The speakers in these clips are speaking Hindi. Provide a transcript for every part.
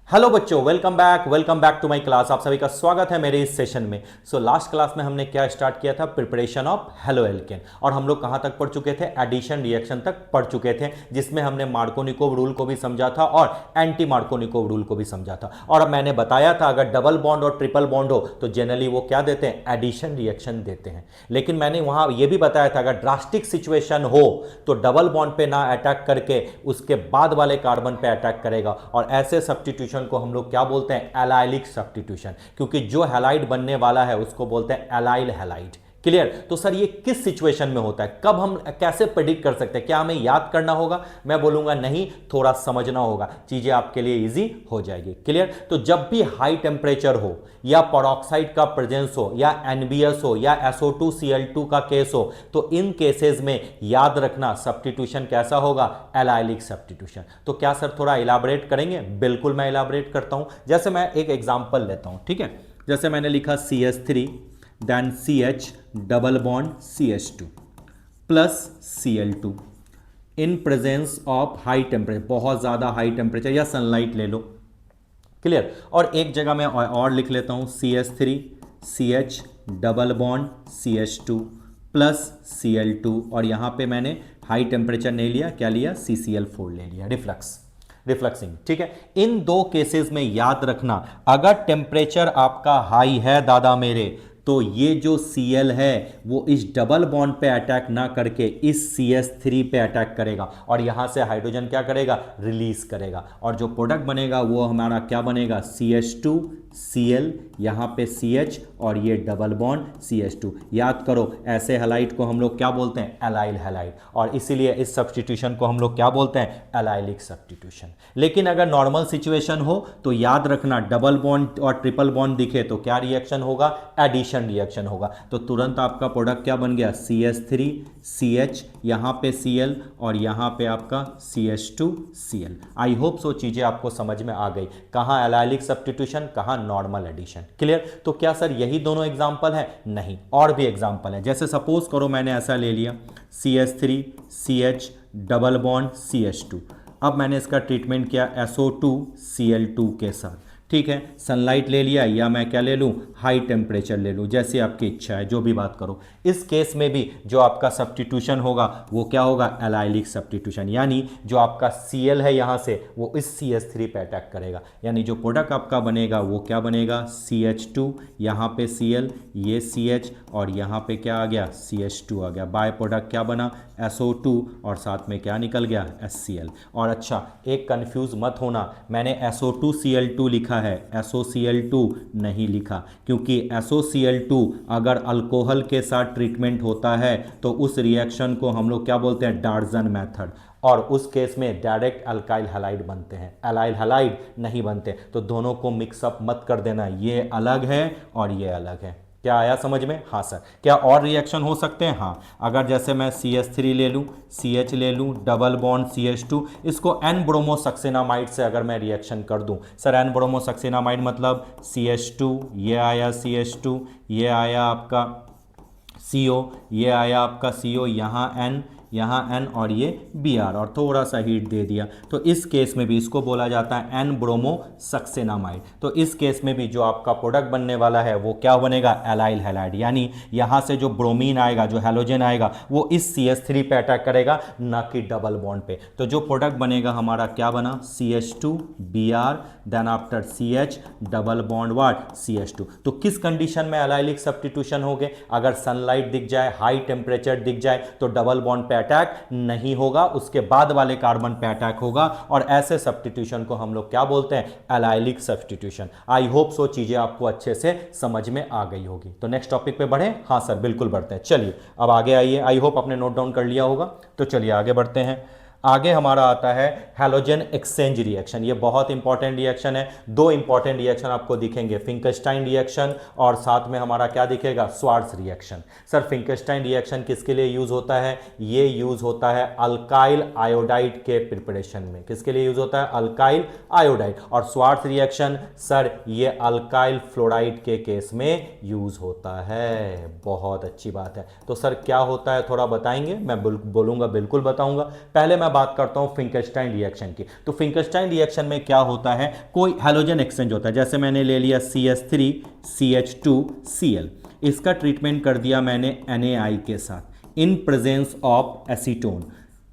हेलो बच्चों, welcome back to my class. आप सभी का स्वागत है मेरे इस सेशन में। लास्ट क्लास में हमने क्या स्टार्ट किया था? Preparation of halo alkane. और हम लोग कहां तक पढ़ चुके थे? एडिशन रिएक्शन तक पढ़ चुके थे, जिसमें हमने मार्कोनिकोव रूल को भी समझा था और एंटी मार्कोनिकोव रूल को भी समझा था। और अब मैंने बताया था अगर डबल बॉन्ड और ट्रिपल बॉन्ड हो तो जनरली वो क्या देते हैं? एडिशन रिएक्शन देते हैं। लेकिन मैंने वहां यह भी बताया था अगर ड्रास्टिक सिचुएशन हो तो डबल बॉन्ड पे ना अटैक करके उसके बाद वाले कार्बन पे अटैक करेगा। और ऐसे सब्स्टिट्यूशन को हम लोग क्या बोलते हैं? Allylic substitution. क्योंकि जो हैलाइड बनने वाला है उसको बोलते हैं एलाइल हैलाइड। क्लियर? तो सर ये किस सिचुएशन में होता है, कब हम कैसे प्रेडिक्ट कर सकते हैं? क्या हमें याद करना होगा? मैं बोलूंगा नहीं, थोड़ा समझना होगा, चीजें आपके लिए इजी हो जाएगी। क्लियर? तो जब भी हाई टेम्परेचर हो या पेरोक्साइड का प्रेजेंस हो या एनबीएस हो या SO2Cl2 का केस हो तो इन केसेस में याद रखना सब्स्टिट्यूशन कैसा होगा? Allylic substitution. तो क्या सर थोड़ा इलाबरेट करेंगे? बिल्कुल मैं इलाबरेट करता हूं। जैसे मैं एक एग्जांपल लेता हूं, ठीक है? जैसे मैंने लिखा CH3 then CH double bond CH2 plus Cl2 in presence of high temperature, बहुत ज़्यादा हाई टेम्परेचर या सनलाइट ले लो। क्लियर? और एक जगह मैं और लिख लेता हूं CH3 CH double bond CH2 plus Cl2 और यहां पे मैंने हाई टेम्परेचर नहीं लिया, क्या लिया? CCl4 ले लिया, रिफ्लक्सिंग। ठीक है? इन दो केसेस में याद रखना अगर टेम्परेचर आपका हाई है दादा मेरे तो ये जो Cl है वो इस डबल बॉन्ड पे अटैक ना करके इस CH3 पे अटैक करेगा और यहां से हाइड्रोजन क्या करेगा? रिलीज करेगा। और जो प्रोडक्ट बनेगा वो हमारा क्या बनेगा? CH2Cl, यहां पे CH और ये डबल बॉन्ड CH2। याद करो ऐसे हैलाइड को हम लोग क्या बोलते हैं? Allyl halide. और इसीलिए इस सब्स्टिट्यूशन को हम लोग क्या बोलते हैं? Allylic substitution. लेकिन अगर नॉर्मल सिचुएशन हो तो याद रखना डबल बॉन्ड और ट्रिपल बॉन्ड दिखे तो क्या रिएक्शन होगा? एडिशन रिएक्शन होगा। तो तुरंत आपका प्रोडक्ट क्या बन गया? CH3 CH, यहां पे Cl और यहां पे आपका CH2Cl। आई होप सो चीजें आपको समझ में आ गई। कहां एलाइलिक सब्स्टिट्यूशन, कहां नॉर्मल एडिशन। क्लियर? तो क्या सर यही दोनों एग्जांपल है? नहीं, और भी एग्जांपल है। जैसे सपोज करो मैंने ऐसा ले लिया CH3 CH double bond CH2। अब मैंने इसका ट्रीटमेंट किया SO2Cl2 के साथ। ठीक है? सनलाइट ले लिया या मैं क्या ले लूं? हाई टेम्परेचर ले लूं, जैसे आपकी इच्छा है, जो भी बात करो। इस केस में भी जो आपका सब्स्टिट्यूशन होगा वो क्या होगा? Allylic substitution. यानी जो आपका Cl है यहां से वो इस CH3 पे अटैक करेगा। यानी जो प्रोडक्ट आपका बनेगा वो क्या बनेगा? CH2, यहां पे Cl, ये CH और यहां पे क्या आ गया? CH2 आ गया। बाय प्रोडक्ट क्या बना? SO2 और साथ में क्या निकल गया? HCl। और अच्छा, एक कंफ्यूज मत होना, मैंने SO2Cl2 लिखा है, SOCl2 नहीं लिखा, क्योंकि SOCl2 अगर अल्कोहल के साथ ट्रीटमेंट होता है तो उस रिएक्शन को हम लोग क्या बोलते हैं? डार्जन मेथड। और उस केस में डायरेक्ट अल्काइल हैलाइड बनते हैं, एलाइल हैलाइड नहीं बनते। तो दोनों को मिक्सअप मत कर देना, ये अलग है और ये अलग है। क्या आया समझ में? हाँ सर। क्या और रिएक्शन हो सकते हैं? हाँ। अगर जैसे मैं CH3 ले लूँ, CH ले लूँ, डबल बॉन्ड CH2, इसको N ब्रोमोसक्सेनामाइड से अगर मैं रिएक्शन कर दूँ, सर N ब्रोमोसक्सेनामाइड मतलब CH2, ये आया CH2, ये आया आपका CO, ये आया आपका CO, यहाँ N और ये Br और थोड़ा सा हीट दे दिया। तो इस केस में भी इसको बोला जाता है N ब्रोमोसक्सेनामाइड। तो इस केस में भी जो आपका प्रोडक्ट बनने वाला है वो क्या बनेगा? Allyl halide. यानी यहाँ से जो ब्रोमीन आएगा, जो हैलोजन आएगा, वो इस CH3 पे अटैक करेगा, ना कि डबल बॉन्ड पे। तो जो प्रोडक्ट बनेगा हमारा क्या बना? CH2Br then after CH double bond what? CH2। तो किस कंडीशन में एलाइलिक सब्स्टिट्यूशन हो गए? अगर सनलाइट दिख जाए, हाई टेम्परेचर दिख जाए तो डबल बॉन्ड पे अटैक नहीं होगा, उसके बाद वाले कार्बन पे अटैक होगा। और ऐसे सब्स्टिट्यूशन को हम लोग क्या बोलते हैं? Allylic substitution. I hope so चीजें आपको अच्छे से समझ में आ गई होगी। तो नेक्स्ट टॉपिक पे बढ़े? हाँ सर बिल्कुल बढ़ते हैं। चलिए अब आगे आइए। आई होप आपने नोट डाउन कर लिया होगा। तो चलिए आगे बढ़ते हैं। आगे हमारा आता है हैलोजन एक्सचेंज रिएक्शन। ये बहुत इंपॉर्टेंट रिएक्शन है। दो इंपॉर्टेंट रिएक्शन आपको दिखेंगे, फिंकस्टाइन रिएक्शन और साथ में हमारा क्या दिखेगा? Swarts reaction. Sir Finkelstein reaction किसके लिए यूज होता है? ये यूज होता है अल्काइल आयोडाइड के प्रिपरेशन में। किसके लिए यूज होता है? Alkyl iodide. और श्वार्ट्ज रिएक्शन सर ये अल्काइल फ्लोराइड के केस में यूज होता है। बहुत अच्छी बात है। तो सर क्या होता है थोड़ा बताएंगे? मैं बोलूंगा, बिल्कुल बताऊंगा। पहले मैं मैं बात करता हूं फिंकरस्टाइन रिएक्शन की। तो फिंकरस्टाइन रिएक्शन में क्या होता है, कोई हैलोजन एक्सचेंज होता है, जैसे मैंने ले लिया CH3 CH2 Cl, इसका ट्रीटमेंट कर दिया मैंने NaI के साथ इन presence of acetone.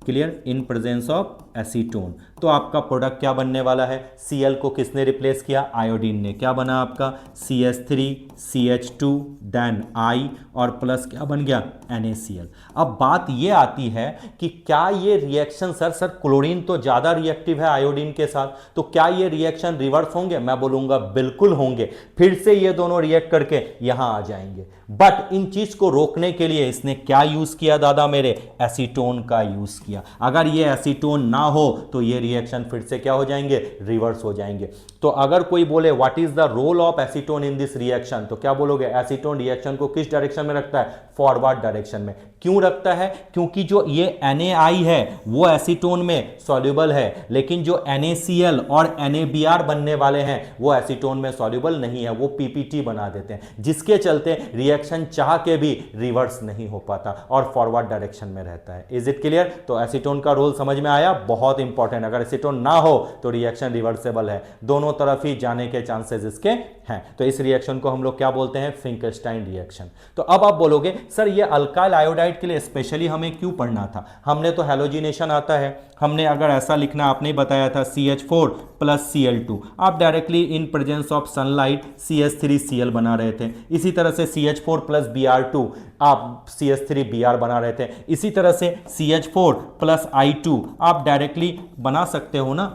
Clear, in presence of acetone. तो आपका प्रोडक्ट क्या बनने वाला है, Cl को किसने रिप्लेस किया, आयोडीन ने। क्या बना आपका CH3 CH2 देन I और प्लस क्या बन गया NaCl। अब बात ये आती है कि क्या ये रिएक्शन सर क्लोरीन तो ज़्यादा रिएक्टिव है आयोडीन के साथ, तो क्या ये रिएक्शन रिवर्स होंगे? मैं बोलूँगा बिल्कुल होंगे, फिर से ये दोनों रिएक्ट करके यहाँ आ जाएंगे। बट इन चीज़ को रोकने के लिए इसने क्या यूज़ किया दादा मेरे, एसीटोन का यूज़ किया। अगर ये एसीटोन ना हो तो ये रिएक्शन फिर से क्या हो जाएंगे, रिवर्स हो जाएंगे। तो अगर कोई बोले what is the role of acetone in this reaction, तो क्या बोलोगे, एसीटोन रिएक्शन को किस डायरेक्शन में रखता है, फॉरवर्ड डायरेक्शन में। क्यों रखता है, क्योंकि जो ये NaI है वो एसीटोन में सॉल्युबल है, लेकिन जो NaCl और NaBr बनने वाले हैं वो एसीटोन में सॉल्युबल नहीं है, वो PPT बना देते हैं, जिसके चलते रिएक्शन चाह के भी रिवर्स नहीं हो पाता और फॉरवर्ड डायरेक्शन में रहता है। Is it clear? तो एसीटोन का रोल समझ में आया, बहुत इंपॉर्टेंट। अगर एसीटोन ना हो तो रिएक्शन रिवर्सेबल है, दोनों तरफ ही जाने के चांसेस इसके हैं। तो इस रिएक्शन को हम लोग क्या बोलते हैं, फिंकरस्टाइन रिएक्शन। तो अब आप बोलोगे सर ये अल्काइल आयोडाइड के लिए स्पेशली हमें क्यों पढ़ना था, हमने तो हैलोजिनेशन आता है, हमने अगर ऐसा लिखना आपने बताया था CH4 प्लस Cl2, आप directly in presence of sunlight CH3Cl बना रहे थे। इसी तरह से CH4 प्लस Br2 आप CH3Br बना रहे थे। इसी तरह से CH4 प्लस I2 आप डायरेक्टली बना सकते हो ना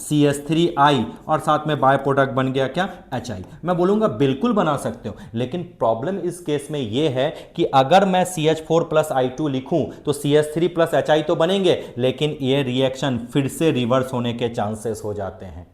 CH3I, और साथ में बाय प्रोडक्ट बन गया क्या, HI। मैं बोलूँगा बिल्कुल बना सकते हो, लेकिन प्रॉब्लम इस केस में यह है कि अगर मैं CH4 प्लस I2 लिखूं तो CH3 प्लस HI तो बनेंगे, लेकिन ये रिएक्शन फिर से रिवर्स होने के चांसेस हो जाते हैं।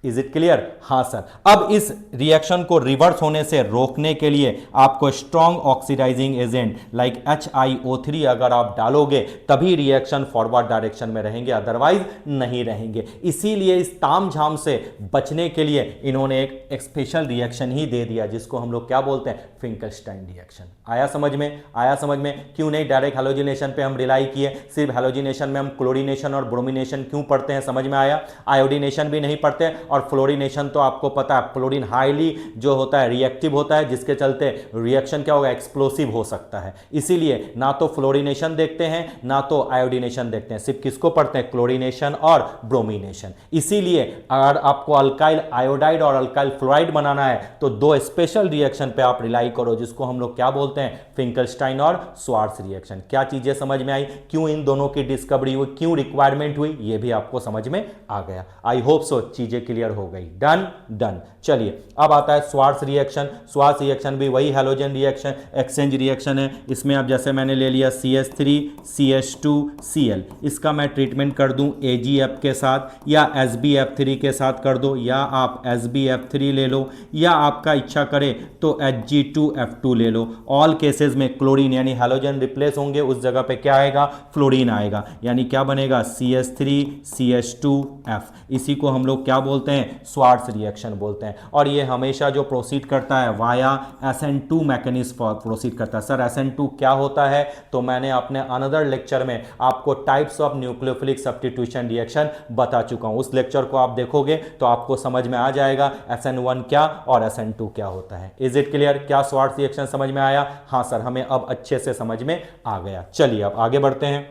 Is it clear? हाँ सर। अब इस रिएक्शन को रिवर्स होने से रोकने के लिए आपको strong oxidising agent like HiO3 अगर आप डालोगे तभी रिएक्शन फॉरवर्ड डायरेक्शन में रहेंगे, अदरवाइज नहीं रहेंगे। इसीलिए इस तामझाम से बचने के लिए इन्होंने एक स्पेशल रिएक्शन ही दे दिया, जिसको हम लोग क्या बोलते हैं, फिंकरस्टाइन रिएक्शन। आया समझ में? आया समझ में? क्यों नहीं डायरेक्ट हैलोजिनेशन पे हम रिलाई किए, सिर्फ हैलोजिनेशन में हम क्लोरीनेशन और ब्रोमिनेशन क्यों पढ़ते हैं, समझ में आया? आयोडीनेशन भी नहीं पढ़ते, और फ्लोरीनेशन तो आपको पता है फ्लोरीन हाईली जो होता है रिएक्टिव होता है, जिसके चलते रिएक्शन क्या होगा, एक्सप्लोसिव हो सकता है। इसीलिए ना तो फ्लोरीनेशन देखते हैं ना तो आयोडीनेशन देखते हैं, सिर्फ किसको पढ़ते हैं, क्लोरीनेशन और ब्रोमिनेशन। इसीलिए अगर आपको अल्काइल आयोडाइड और अल्काइल फ्लोराइड बनाना है तो दो स्पेशल रिएक्शन पे आप रिलाई करो, जिसको हम लोग क्या बोलते हैं, फिंकरस्टाइन और स्वार्ट्ज रिएक्शन। क्या चीजें समझ में आई, क्यों इन दोनों की डिस्कवरी हुई, क्यों रिक्वायरमेंट हुई, ये भी आपको समझ में आ गया। आई होप सो चीजें क्लियर हो गई। Done done. चलिए अब आता है स्वार्ट्ज रिएक्शन। स्वार्ट्ज रिएक्शन भी वही हैलोजन रिएक्शन एक्सचेंज रिएक्शन है। इसमें अब जैसे मैंने ले लिया CH3 CH2 Cl, इसका मैं ट्रीटमेंट कर दूं AgF के साथ या SbF3 के साथ कर दो, या आप SbF3 ले लो, या आपका इच्छा करे तो Hg2F2 ले लो। ऑल केसेस में क्लोरीन यानी हैलोजन रिप्लेस होंगे, उस जगह पे क्या आएगा, फ्लोरीन आएगा, यानी क्या बनेगा CH3 CH2F। इसी को हम लोग क्या बोलते हैं, स्वार्ट्ज रिएक्शन बोलते हैं। और ये हमेशा जो प्रोसीड करता है वाया SN2 मैकेनिज्म प्रोसीड करता है। सर SN2 क्या होता है, तो मैंने अपने अनदर लेक्चर में आपको types of nucleophilic substitution reaction बता चुका हूं। उस लेक्चर को आप देखोगे तो आपको समझ में आ जाएगा SN1 क्या और SN2 क्या होता है। Is it clear? क्या स्वार्ट्ज रिएक्शन समझ में आया? हाँ सर, हमें अब अच्छे से समझ में आ गया। चलिए अब आगे बढ़ते हैं।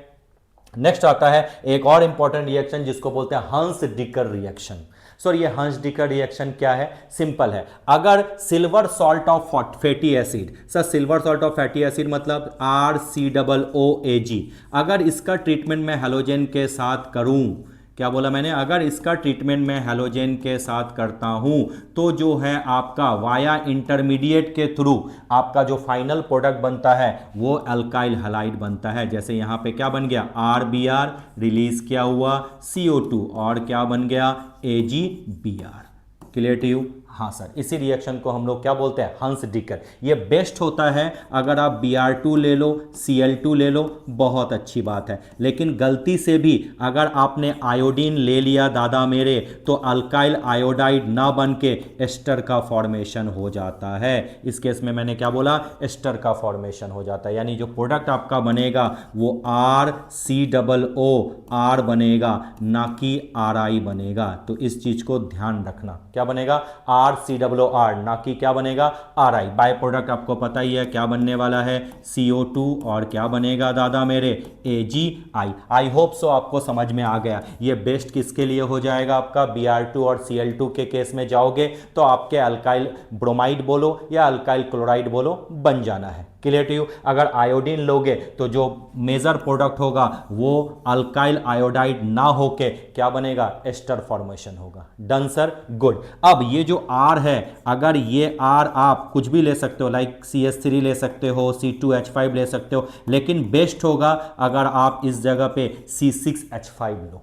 नेक्स्ट आता है एक और इंपॉर्टेंट रिएक्शन जिसको बोलते हैं हंस डिकर रिएक्शन। सर ये हंस डिकर रिएक्शन क्या है, सिंपल है। अगर silver salt of fatty acid, sir silver salt of fatty acid मतलब RCOOAG, अगर इसका ट्रीटमेंट मैं हैलोजन के साथ करूं, क्या बोला मैंने, अगर इसका ट्रीटमेंट मैं हैलोजन के साथ करता हूं तो जो है आपका वाया इंटरमीडिएट के थ्रू आपका जो फाइनल प्रोडक्ट बनता है वो अल्काइल हैलाइड बनता है। जैसे यहां पे क्या बन गया, RBr रिलीज किया हुआ CO2 और क्या बन गया, AgBr। Clear to you? हाँ सर, इसी रिएक्शन को हम लोग क्या बोलते हैं, हंस डिकर। ये बेस्ट होता है अगर आप Br2 ले लो, Cl2 ले लो, बहुत अच्छी बात है। लेकिन गलती से भी अगर आपने आयोडीन ले लिया दादा मेरे, तो अल्काइल आयोडाइड ना बन के एस्टर का फॉर्मेशन हो जाता है। इस केस में मैंने क्या बोला, एस्टर का फॉर्मेशन हो जाता है, यानी जो प्रोडक्ट आपका बनेगा वो RCOO R बनेगा, ना कि RI बनेगा। तो इस चीज को ध्यान रखना, क्या बनेगा, RCOR, ना कि क्या बनेगा, RI। बाय प्रोडक्ट आपको पता ही है क्या बनने वाला है, CO2, और क्या बनेगा दादा मेरे, AgI। आई होप सो आपको समझ में आ गया। ये बेस्ट किसके लिए हो जाएगा आपका, Br2 और Cl2 के केस में जाओगे तो आपके अल्काइल ब्रोमाइड बोलो या अल्काइल क्लोराइड बोलो, बन जाना है। Clear to you. अगर आयोडीन लोगे तो जो मेजर प्रोडक्ट होगा वो अल्काइल आयोडाइड ना होके क्या बनेगा, एस्टर फॉर्मेशन होगा। Done sir, good. अब ये जो R है, अगर ये R आप कुछ भी ले सकते हो, लाइक CH3 ले सकते हो, C2H5 ले सकते हो, लेकिन बेस्ट होगा अगर आप इस जगह पे C6H5 लो।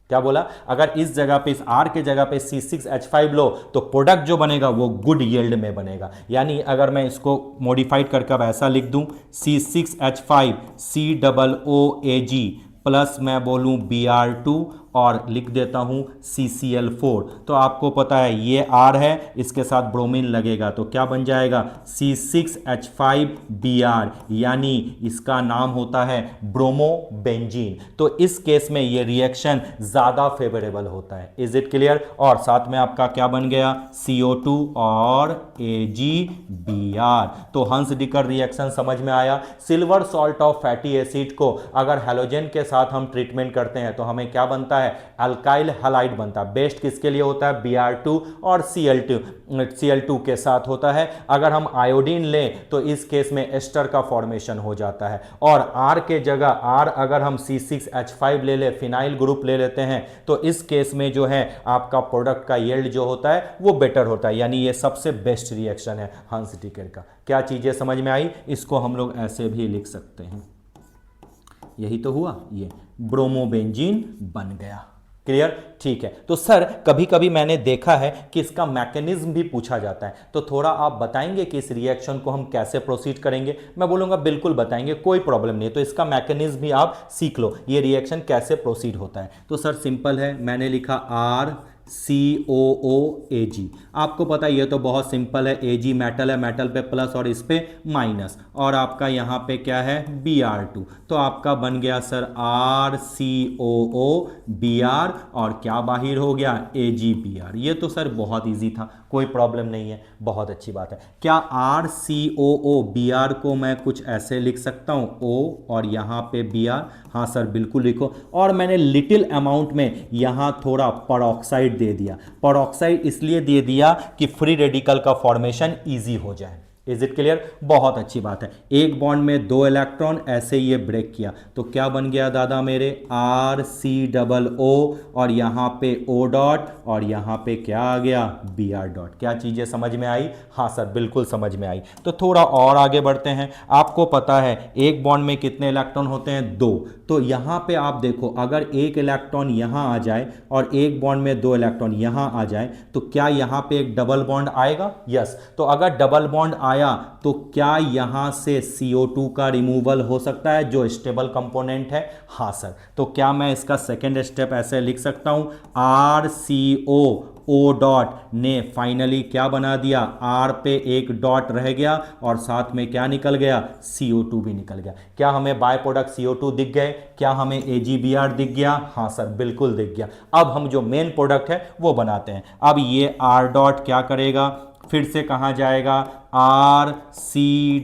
क्या बोला, अगर इस जगह पे, इस R के जगह पे C6H5 लो तो प्रोडक्ट जो बनेगा वो गुड यील्ड में बनेगा। यानी अगर मैं इसको मॉडिफाइड करके अब ऐसा लिख दूं, C6H5 COOAG प्लस मैं बोलूं Br2 और लिख देता हूं CCl4, तो आपको पता है ये R है, इसके साथ ब्रोमीन लगेगा तो क्या बन जाएगा, C6H5Br, यानी इसका नाम होता है ब्रोमोबेंजीन। तो इस केस में ये रिएक्शन ज्यादा फेवरेबल होता है। Is it clear. और साथ में आपका क्या बन गया, CO2 और AgBr। तो हंस डिकर रिएक्शन समझ में आया। Silver salt of fatty acid को अगर हैलोजन के साथ हम ट्रीटमेंट करते हैं तो हमें क्या बनता है, अल्काइल हैलाइड बनता है। बेस्ट किसके लिए होता है, Br2 और Cl2 के साथ होता है। अगर हम आयोडीन लें तो इस केस में एस्टर का फॉर्मेशन हो जाता है। और R के जगह R अगर हम C6H5 ले ले, फिनाइल ग्रुप ले लेते हैं, तो इस केस में जो है आपका प्रोडक्ट का यील्ड जो होता है वो बेटर होता है। यानी ये सबसे बेस्ट रिएक्शन है हंस डिकर का। क्या चीजें समझ में आई, इसको हम लोग ऐसे भी लिख सकते हैं, यही तो हुआ, ये ब्रोमोबेंजीन बन गया। क्लियर, ठीक है। तो सर कभी कभी मैंने देखा है कि इसका मैकेनिज्म भी पूछा जाता है, तो थोड़ा आप बताएंगे कि इस रिएक्शन को हम कैसे प्रोसीड करेंगे। मैं बोलूंगा बिल्कुल बताएंगे, कोई प्रॉब्लम नहीं है। तो इसका मैकेनिज्म भी आप सीख लो, ये रिएक्शन कैसे प्रोसीड होता है। तो सर सिंपल है, मैंने लिखा RCOOAG। आपको पता है ये तो बहुत सिंपल है, Ag मेटल है, मेटल पे प्लस और इस पे माइनस, और आपका यहाँ पे क्या है, Br2। तो आपका बन गया सर RCOOBr, और क्या बाहर हो गया, AgBr। ये तो सर बहुत इजी था, कोई प्रॉब्लम नहीं है, बहुत अच्छी बात है। क्या RCOOBr को मैं कुछ ऐसे लिख सकता हूँ, O और यहाँ पे Br, हाँ सर बिल्कुल लिखो। और मैंने लिटिल अमाउंट में यहाँ थोड़ा परऑक्साइड दे दिया। परऑक्साइड इसलिए दे दिया कि फ्री रेडिकल का फॉर्मेशन इजी हो जाए। इज इट क्लियर, बहुत अच्छी बात है। एक बॉन्ड में 2 इलेक्ट्रॉन, ऐसे ये ब्रेक किया तो क्या बन गया दादा मेरे, RCOO, और यहाँ पे O डॉट, और यहाँ पे क्या आ गया, Br डॉट। क्या चीजें समझ में आई, हाँ सर बिल्कुल समझ में आई। तो थोड़ा और आगे बढ़ते हैं। आपको पता है एक बॉन्ड में कितने इलेक्ट्रॉन होते हैं, 2। तो यहाँ पे आप देखो, अगर एक इलेक्ट्रॉन यहाँ आ जाए और एक बॉन्ड में 2 इलेक्ट्रॉन यहाँ आ जाए तो क्या यहाँ पे एक डबल बॉन्ड आएगा, यस। तो अगर डबल बॉन्ड आया तो क्या यहां से CO2 का रिमूवल हो सकता है, जो स्टेबल कंपोनेंट है, हाँ सर। तो क्या मैं इसका सेकेंड स्टेप ऐसे लिख सकता हूं, RCOO डॉट ने फाइनली क्या बना दिया, R पे एक डॉट रह गया और साथ में क्या निकल गया, CO2 भी निकल गया। क्या हमें बाय प्रोडक्ट CO2 दिख गए, क्या हमें AgBr दिख गया, हाँ सर बिल्कुल दिख गया। अब हम जो मेन प्रोडक्ट है वो बनाते हैं। अब ये R डॉट क्या करेगा, फिर से कहाँ जाएगा, RC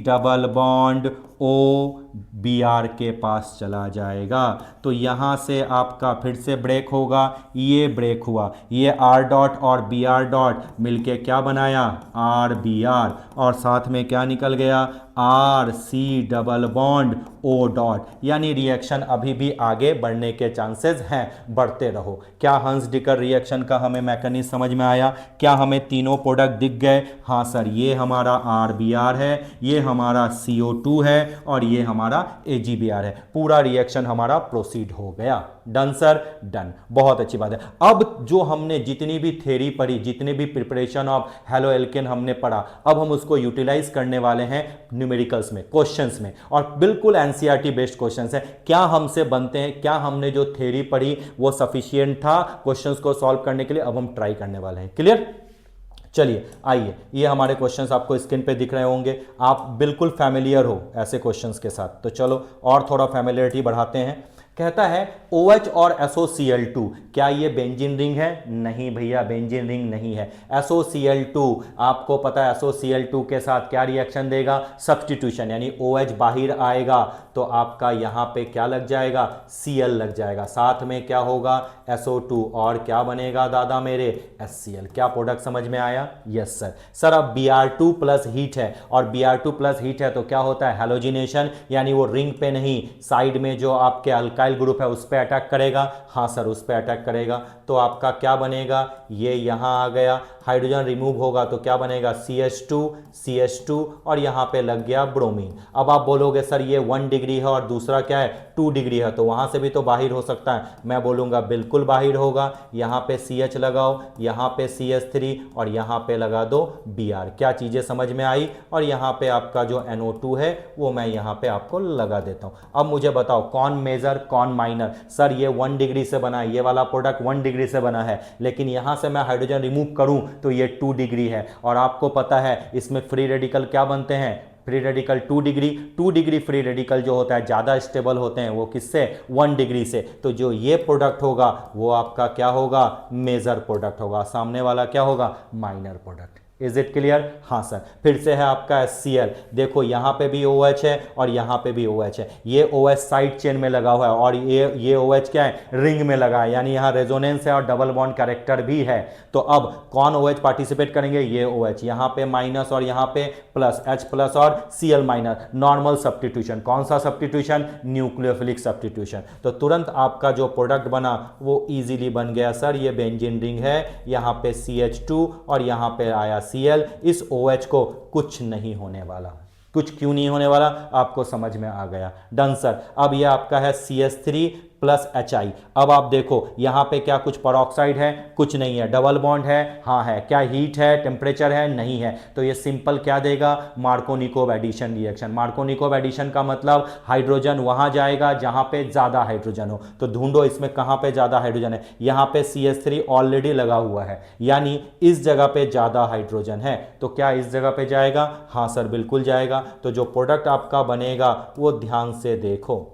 डबल बॉन्ड OBr के पास चला जाएगा। तो यहाँ से आपका फिर से ब्रेक होगा, ये ब्रेक हुआ, ये R डॉट और Br डॉट मिलके क्या बनाया, RBr, और साथ में क्या निकल गया, RC double bond O dot. यानी रिएक्शन अभी भी आगे बढ़ने के चांसेस हैं, बढ़ते रहो। क्या हंस डिकर रिएक्शन का हमें मैकेनिज्म समझ में आया, क्या हमें तीनों प्रोडक्ट दिख गए, हाँ सर। ये हमारा RBr है, ये हमारा CO2 है, और ये हमारा हमारा AgBr है। पूरा रिएक्शन हमारा प्रोसीड हो गया। डन सर, डन, बहुत अच्छी बात है। अब जो हमने जितनी भी थ्योरी पढ़ी, जितने भी प्रिपरेशन ऑफ हेलो एल्केन हमने पढ़ा, अब हम उसको यूटिलाइज करने वाले हैं न्यूमेरिकल्स में, क्वेश्चंस में, और बिल्कुल एनसीईआरटी बेस्ड क्वेश्चंस है। क्या हमसे बनते हैं, क्या हमने जो थ्योरी पढ़ी वो सफिशिएंट था क्वेश्चंस को सॉल्व करने के लिए, अब हम ट्राई करने वाले हैं। क्लियर? चलिए आइए, ये हमारे क्वेश्चंस आपको स्क्रीन पे दिख रहे होंगे, आप बिल्कुल फैमिलियर हो ऐसे क्वेश्चंस के साथ। तो चलो और थोड़ा फैमिलियरिटी बढ़ाते हैं। कहता है OH और SOCl2 क्या ये बेंजीन रिंग है? नहीं भैया, बेंजीन रिंग नहीं है। SOCl2 आपको पता है SOCl2 के साथ क्या रिएक्शन देगा? सब्स्टिट्यूशन, यानी OH बाहर आएगा तो आपका यहां पे क्या लग जाएगा? Cl लग जाएगा, साथ में क्या होगा? SO2, और क्या बनेगा दादा मेरे? HCl। क्या प्रोडक्ट समझ में आया? Yes sir. सर अब Br2 प्लस हीट है, और Br2 प्लस हीट है तो क्या होता है? हैलोजिनेशन, यानी वो रिंग पे नहीं, साइड में जो आपके अल्काइल ग्रुप है उस पे अटैक करेगा। हाँ सर, उस पे अटैक करेगा तो आपका क्या बनेगा? ये यहां आ गया, हाइड्रोजन रिमूव होगा तो क्या बनेगा? CH2 और यहां पे लग गया ब्रोमीन। अब आप बोलोगे सर ये 1 डिग्री है और दूसरा क्या है? 2 डिग्री है, तो वहां से भी तो बाहर हो सकता है। मैं बोलूंगा बिल्कुल बाहर होगा। यहां पे CH लगाओ, यहां पे CH3 और यहां पे लगा दो Br। क्या चीजें समझ में आई? और यहां पे आपका जो NO2 है वो मैं यहां पे आपको लगा देता हूं। अब मुझे बताओ कौन मेजर कौन माइनर? सर ये 1 डिग्री से बना है, ये वाला प्रोडक्ट 1 डिग्री से बना है, लेकिन यहां से मैं हाइड्रोजन रिमूव करूं तो ये 2 डिग्री है। और आपको पता है इसमें फ्री रेडिकल क्या बनते हैं? Free radical 2 degree free radical जो होता है ज़्यादा स्टेबल होते हैं, वो किससे? 1 डिग्री से। तो जो ये प्रोडक्ट होगा वो आपका क्या होगा? मेजर प्रोडक्ट होगा, सामने वाला क्या होगा? Minor product. Is it clear? हाँ सर। फिर से है आपका HCl, देखो यहां पे भी OH है और यहां पे भी OH है। ये OH साइड चेन में लगा हुआ है और ये OH क्या है? रिंग में लगा है, यानी यहां रेजोनेंस है और डबल बॉन्ड कैरेक्टर भी है। तो अब कौन OH पार्टिसिपेट करेंगे? ये OH। यहां पे माइनस और यहां पे प्लस, H प्लस और Cl माइनस, नॉर्मल सब्स्टिट्यूशन। कौन सा सब्स्टिट्यूशन? Nucleophilic substitution. तो तुरंत आपका जो प्रोडक्ट बना वो इजीली बन गया सर, ये बेंजीन रिंग है, यहां पे CH2 और यहां पे आया Cl। इस OH को कुछ नहीं होने वाला। कुछ क्यों नहीं होने वाला? आपको समझ में आ गया। Done sir. अब यह आपका है CH3 प्लस HI। अब आप देखो यहां पे क्या कुछ पेरोक्साइड है? कुछ नहीं है। डबल बॉन्ड है? हाँ है। क्या हीट है, टेम्परेचर है? नहीं है। तो ये सिंपल क्या देगा? Markovnikov addition reaction. Markovnikov addition का मतलब हाइड्रोजन वहां जाएगा जहां पे ज्यादा हाइड्रोजन हो। तो ढूंढो इसमें कहां पे ज्यादा हाइड्रोजन है। यहां पे CH3 ऑलरेडी लगा हुआ है, यानी इस जगह पे ज्यादा हाइड्रोजन है, तो क्या इस जगह पे जाएगा? हाँ सर, बिल्कुल जाएगा। तो जो प्रोडक्ट आपका बनेगा वो ध्यान से देखो,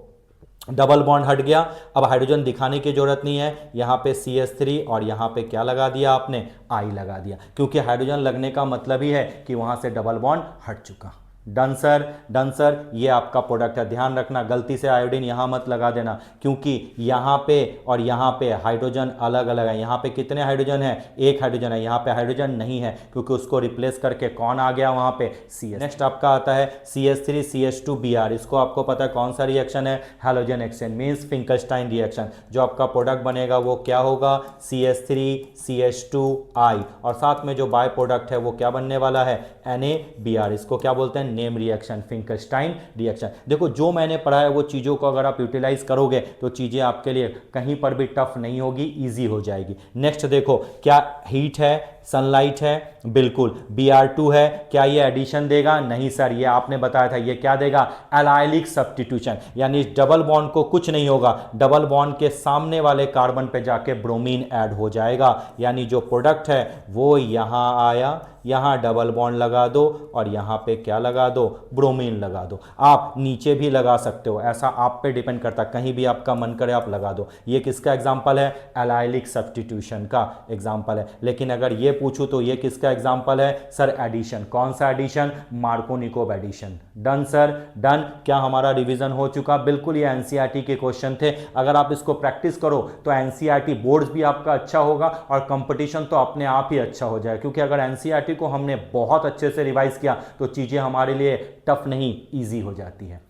डबल बॉन्ड हट गया, अब हाइड्रोजन दिखाने की जरूरत नहीं है। यहां पे CH3 और यहां पे क्या लगा दिया आपने? I लगा दिया, क्योंकि हाइड्रोजन लगने का मतलब ही है कि वहां से डबल बॉन्ड हट चुका। Done sir, done sir. ये आपका प्रोडक्ट है, ध्यान रखना गलती से आयोडीन यहां मत लगा देना, क्योंकि यहां पे और यहां पे हाइड्रोजन अलग अलग है। यहां पे कितने हाइड्रोजन है? एक हाइड्रोजन है। यहां पे हाइड्रोजन नहीं है क्योंकि उसको रिप्लेस करके कौन आ गया वहां पे? CH। नेक्स्ट आपका आता है CH3 CH2 Br। इसको आपको पता है कौन सा रिएक्शन है? Halogen exchange, means Finkelstein reaction. जो आपका प्रोडक्ट बनेगा वो क्या होगा? CH3 CH2 I, और साथ में जो बाय प्रोडक्ट है वो क्या बनने वाला है? NaBr। इसको क्या बोलते हैं? Name reaction, Finkelstein reaction. देखो जो मैंने पढ़ा है वो चीजों को अगर आप यूटिलाइज करोगे तो चीजें आपके लिए कहीं पर भी टफ नहीं होगी, इजी हो जाएगी। नेक्स्ट देखो, क्या हीट है, सनलाइट है? बिल्कुल। Br2 है, क्या ये एडिशन देगा? नहीं सर, ये आपने बताया था ये क्या देगा? एलाइलिक सब्स्टिट्यूशन, यानी इस डबल बॉन्ड को कुछ नहीं होगा, डबल बॉन्ड के सामने वाले कार्बन पे जाके ब्रोमीन ऐड हो जाएगा, यानी जो प्रोडक्ट है वो यहां आया, यहां डबल बॉन्ड लगा दो और यहां पे क्या लगा दो? ब्रोमीन लगा दो। आप नीचे भी लगा सकते हो, ऐसा आप पे डिपेंड करता, कहीं भी आपका मन करे आप लगा दो। ये किसका एग्जांपल है? एलाइलिक सब्स्टिट्यूशन का एग्जांपल है। लेकिन अगर ये पूछूं तो ये किसका एग्जांपल है? Sir addition. कौन सा addition? Markovnikov addition. Done sir, done. क्या हमारा रिवीजन हो चुका? बिल्कुल, ये एनसीईआरटी के क्वेश्चन थे। अगर आप इसको प्रैक्टिस करो तो एनसीईआरटी बोर्ड्स भी आपका अच्छा होगा और कंपटीशन तो अपने आप ही अच्छा हो जाए, क्योंकि अगर एनसीईआरटी को हमने बहुत अच्छे से रिवाइज किया तो चीजें हमारे लिए टफ नहीं, इजी हो जाती है।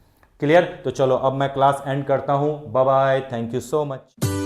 क्लियर? तो चलो अब मैं क्लास एंड करता हूं। Bye bye, thank you so much.